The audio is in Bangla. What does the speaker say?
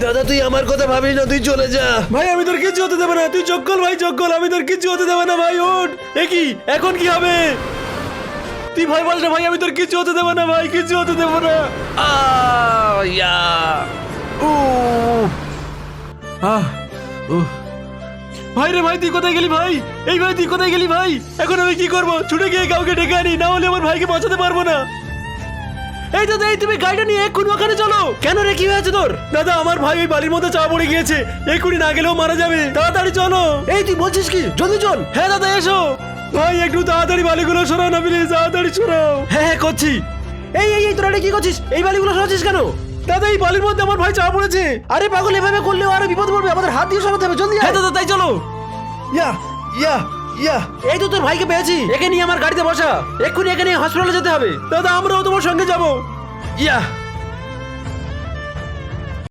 দাদা তুই আমার কথা ভাবিস না, তুই চলে যা। ভাই আমি তোর কিছু হতে দেবো না, তুই চক্কল ভাই চক্কল, আমি তোর কিছু হতে দেবো না ভাই। ওঠ, কি এখন কি হবে? তুই ভয় পাস না ভাই, আমি তোর কিছু হতে দেবো না ভাই, কিছু হতে দেবো না। ইয়া ভাই রে ভাই, তুই কোথায় গেলি ভাই? এই ভাই তুই কোথায় গেলি ভাই? এখন আমি কি করবো? ছুটে গিয়ে কাউকে ডেকে আনি, না হলে আমার ভাইকে বাঁচাতে পারবো না। এই দাদা, এই তুমি গাড়িটা নিয়ে এক্ষুনি ওখানে চলো। কেন রে, কি হয়েছে তোর? দাদা আমার ভাই ওই বালির মধ্যে চাপা পড়ে গিয়েছে, এক্ষুনি না গেলেও মারা যাবে, তাড়াতাড়ি চলো। এই তুই বলছিস কি? জলদি চল। হ্যাঁ দাদা এসো। ভাই একটু তাড়াতাড়ি বালিগুলো সরাও না প্লিজ, তাড়াতাড়ি সরাও। হ্যাঁ হ্যাঁ করছি। এই এই এই তোরা এটা কি করছিস? এই বালিগুলো সরাচ্ছিস কেন? দাদা এই বালির মধ্যে আমার ভাই চাপা পড়েছে। আরে পাগল, এভাবে করলেও আরো বিপদ পড়বে, আমাদের হাত দিয়ে সরাতে হবে, জলদি আয়। হ্যাঁ দাদা তাই চলো। ইয়া ইয়া ইয়া এই তো তোর ভাইকে পেয়েছি, একে নিয়ে আমার গাড়িতে বসা, এক্ষুনি একে নিয়ে হসপিটালে যেতে হবে। দাদা আমরাও তোমার সঙ্গে যাবো। ইয়া